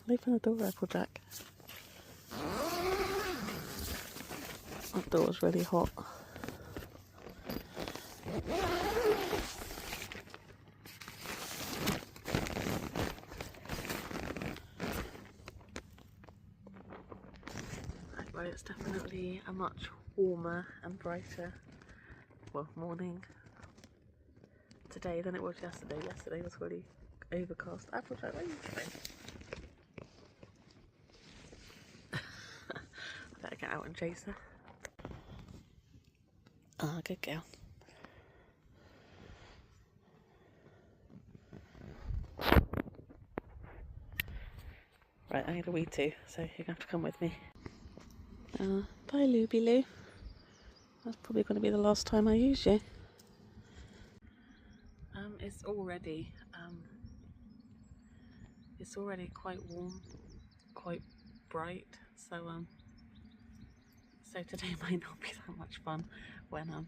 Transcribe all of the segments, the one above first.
Open the door, Applejack. That door's really hot. Right, it's definitely a much warmer and brighter, well, morning today than it was yesterday. Yesterday was really overcast. Applejack, where are you going? I better get out and chase her. Ah, good girl. Right, I need a wee too, so you're going to have to come with me. Bye, Looby Loo. That's probably going to be the last time I use you. It's already quite warm, quite bright. So today might not be that much fun when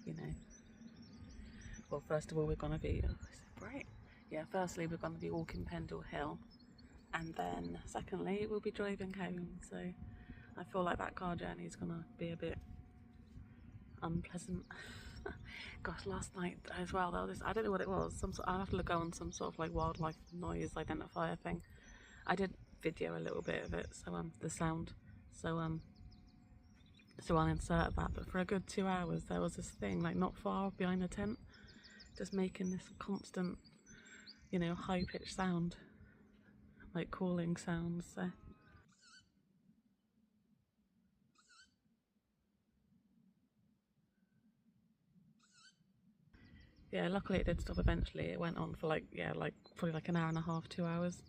you know. Well, first of all, we're going to be. Oh, is it bright? Yeah. Firstly, we're going to be walking Pendle Hill, and then secondly, we'll be driving home. So I feel like that car journey is going to be a bit unpleasant. Gosh, last night as well, there was this, I don't know what it was, I'll have to look on some sort of like wildlife noise identifier thing. I did video a little bit of it, so the sound, so I'll insert that. But for a good 2 hours there was this thing like not far behind the tent, just making this constant, you know, high-pitched sound, like calling sounds. So yeah, luckily it did stop eventually. It went on for like, yeah, like probably like an hour and a half, 2 hours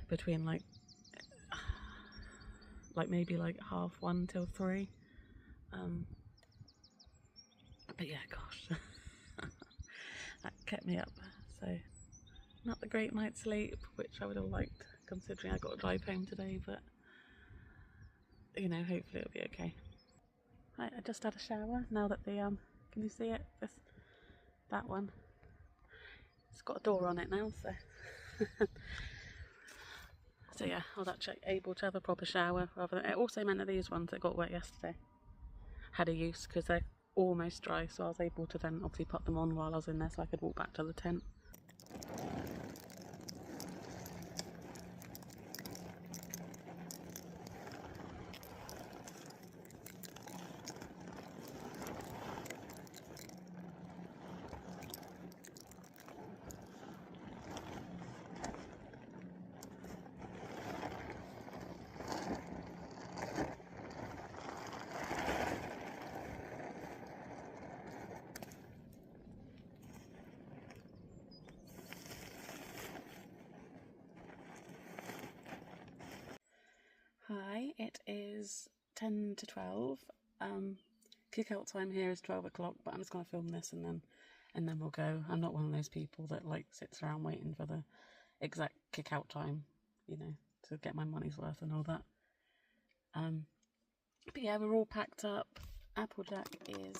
between like maybe like 1:30 till 3. But yeah, gosh, that kept me up. So not the great night's sleep, which I would have liked considering I got to drive home today, but you know, hopefully it'll be okay. Right, I just had a shower. Now that the can you see it? That one. It's got a door on it now, so so yeah, I was actually able to have a proper shower rather than. It also meant that these ones that got wet yesterday had a use because they're almost dry, so I was able to then obviously put them on while I was in there so I could walk back to the tent. Hi, it is 10 to 12. Kick out time here is 12 o'clock, but I'm just going to film this and then we'll go. I'm not one of those people that like sits around waiting for the exact kick out time, you know, to get my money's worth and all that. But yeah, we're all packed up. Applejack is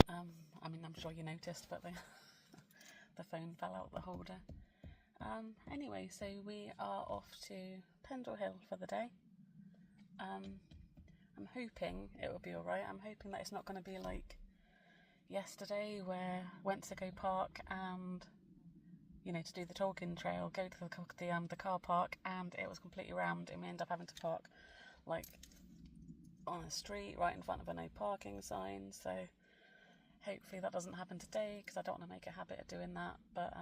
I mean, I'm sure you noticed, but the phone fell out the holder. Anyway, so we are off to Pendle Hill for the day. I'm hoping it will be alright. I'm hoping that it's not going to be like yesterday where I went to go park and, you know, to do the Tolkien trail, go to the car park, and it was completely rammed and we ended up having to park like on a street right in front of a no parking sign. So hopefully that doesn't happen today because I don't want to make a habit of doing that. But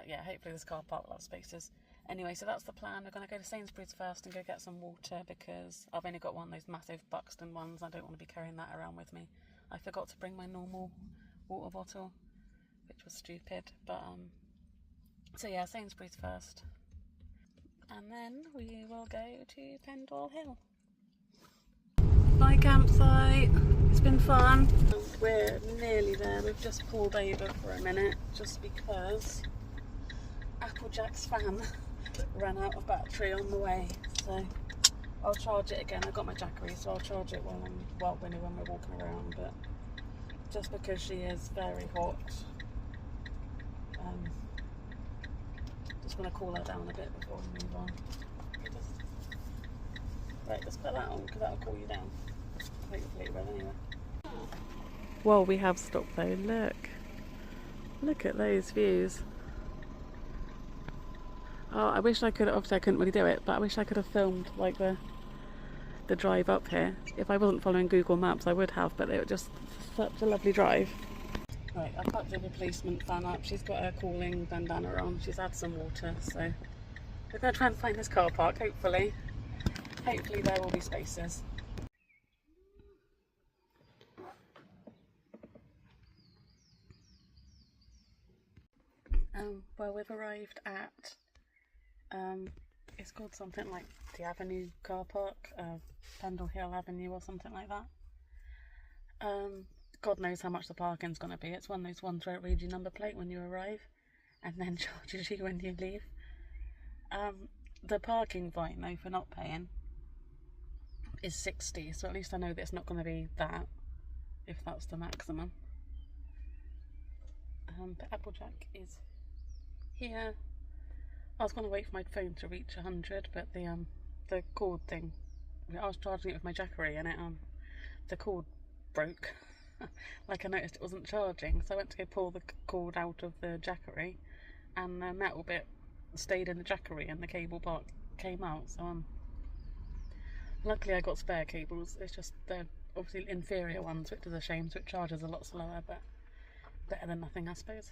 yeah, hopefully this car park will have spaces. Anyway, so that's the plan. We're going to go to Sainsbury's first and go get some water because I've only got one of those massive Buxton ones. I don't want to be carrying that around with me. I forgot to bring my normal water bottle, which was stupid. But so yeah, Sainsbury's first, and then we will go to Pendle Hill. Bye campsite. It's been fun. We're nearly there. We've just pulled over for a minute just because Applejack's fan ran out of battery on the way, so I'll charge it again. I've got my Jackery, so I'll charge it when we're walking around, but just because she is very hot. Just want to cool her down a bit before we move on. Right, let's put that on because that'll cool you down. Hopefully it will anyway. Well, we have stopped though. Look at those views. Oh, I wish I could. Obviously, I couldn't really do it, but I wish I could have filmed like the drive up here. If I wasn't following Google Maps, I would have, but it was just such a lovely drive. Right, I've got the replacement fan up. She's got her cooling bandana on. She's had some water, so we're going to try and find this car park. Hopefully there will be spaces. Well, we've arrived at, it's called something like the Avenue car park, Pendle Hill Avenue or something like that. God knows how much the parking's going to be. It's one of those ones where it reads your number plate when you arrive and then charges you when you leave. The parking fine though for not paying is 60, so at least I know that it's not going to be that, if that's the maximum. But Applejack is here. I was going to wait for my phone to reach 100, but the cord thing, I was charging it with my Jackery and the cord broke. Like, I noticed it wasn't charging, so I went to go pull the cord out of the Jackery and the metal bit stayed in the Jackery and the cable part came out, so luckily I got spare cables. It's just the obviously inferior ones, which is a shame, so it charges a lot slower, but better than nothing, I suppose.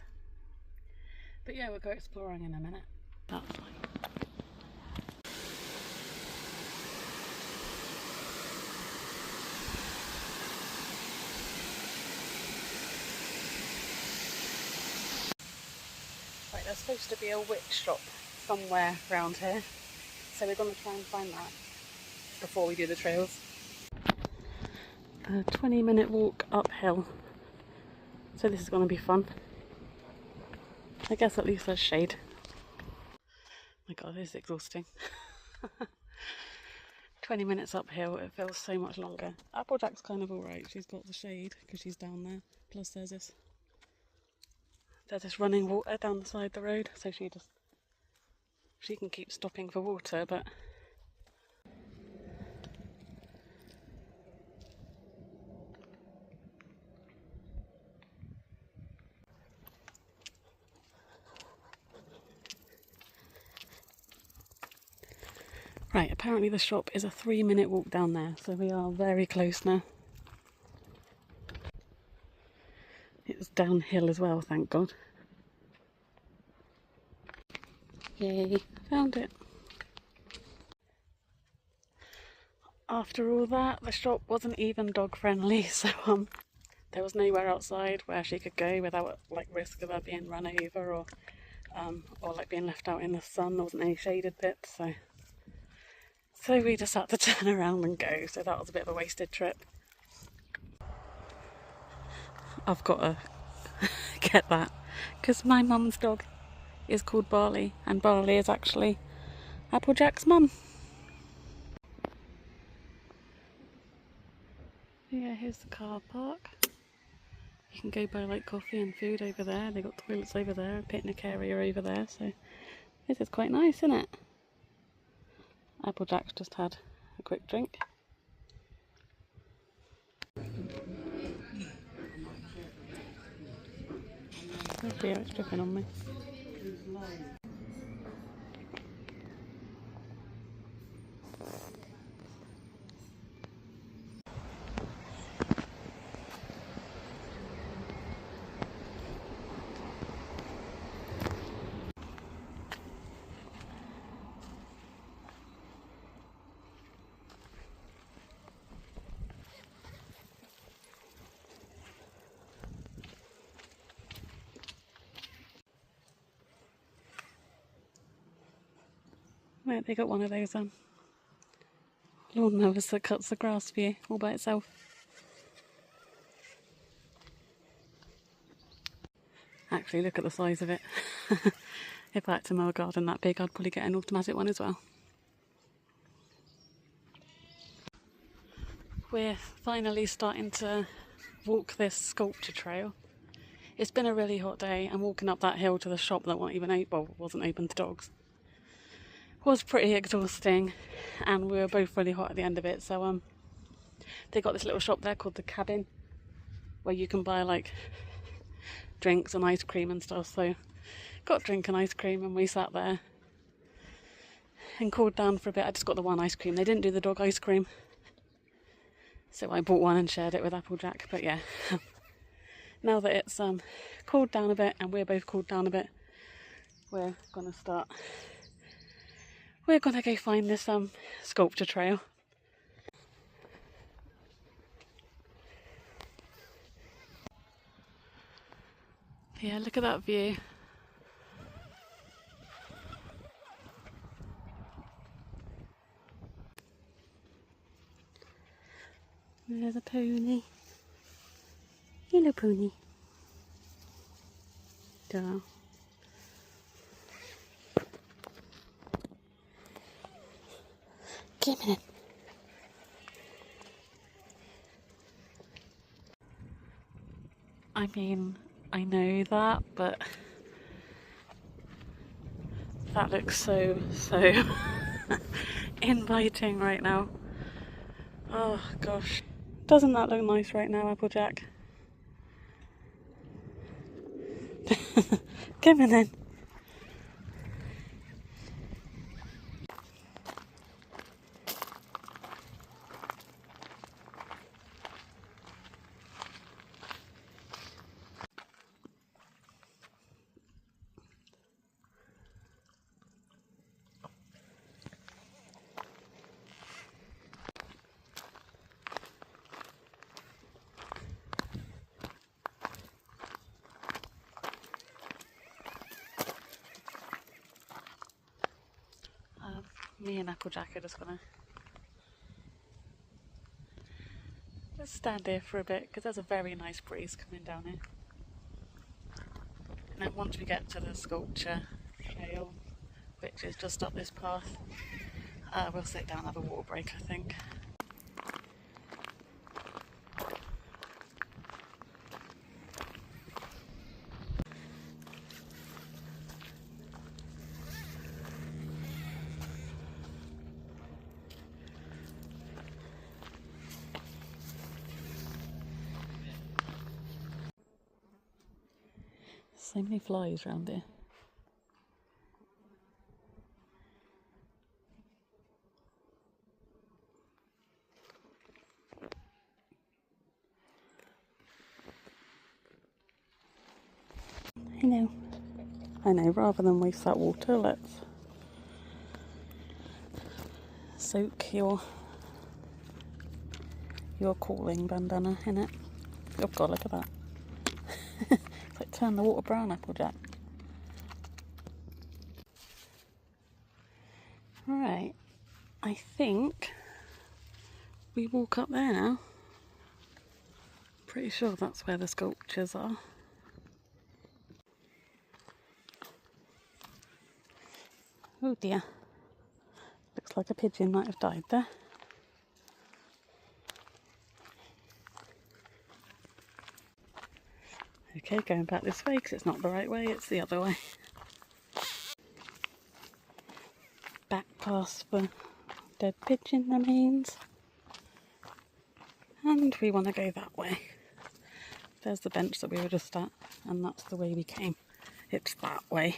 But yeah, we'll go exploring in a minute. That's fine. Right, there's supposed to be a witch shop somewhere around here, so we're going to try and find that before we do the trails. A 20-minute walk uphill, so this is going to be fun. I guess at least there's shade. My god, this is exhausting. 20 minutes uphill, it feels so much longer. Applejack's kind of alright, she's got the shade because she's down there. Plus there's this running water down the side of the road, so she can keep stopping for water, but right, apparently the shop is a 3-minute walk down there, so we are very close now. It's downhill as well, thank God. Yay, found it. After all that, the shop wasn't even dog friendly, so there was nowhere outside where she could go without like risk of her being run over or like being left out in the sun. There wasn't any shaded bits, so we just had to turn around and go, so that was a bit of a wasted trip. I've got to get that, because my mum's dog is called Barley, and Barley is actually Applejack's mum. Yeah, here's the car park. You can go buy like coffee and food over there. They got toilets over there, a picnic area over there, so this is quite nice, isn't it? Applejack's just had a quick drink. Oh dear, it's dripping on me. Right, they got one of those lawnmowers that cuts the grass for you all by itself. Actually, look at the size of it. If I had to mow a garden that big, I'd probably get an automatic one as well. We're finally starting to walk this sculpture trail. It's been a really hot day, and walking up that hill to the shop that wasn't open to dogs was pretty exhausting, and we were both really hot at the end of it. So they got this little shop there called the Cabin, where you can buy like drinks and ice cream and stuff. So got a drink and ice cream, and we sat there and cooled down for a bit. I just got the one ice cream. They didn't do the dog ice cream, so I bought one and shared it with Applejack. But yeah, now that it's cooled down a bit and we're both cooled down a bit, we're gonna go find this sculpture trail. Yeah, look at that view. There's a pony. Hello, pony. Duh. Come in. I mean, I know that, but that looks so inviting right now. Oh gosh. Doesn't that look nice right now, Applejack? Come in then. Me and Applejack are just gonna stand here for a bit, because there's a very nice breeze coming down here. And then once we get to the sculpture trail, which is just up this path, we'll sit down and have a water break, I think. So many flies around here. I know, rather than waste that water, let's soak your cooling bandana in it. Oh god, look at that. It's like turn the water brown, Applejack. Right, I think we walk up there now. Pretty sure that's where the sculptures are. Oh dear. Looks like a pigeon might have died there. Okay, going back this way because it's not the right way, it's the other way. Back past the dead pigeon remains. And we want to go that way. There's the bench that we were just at, and that's the way we came. It's that way.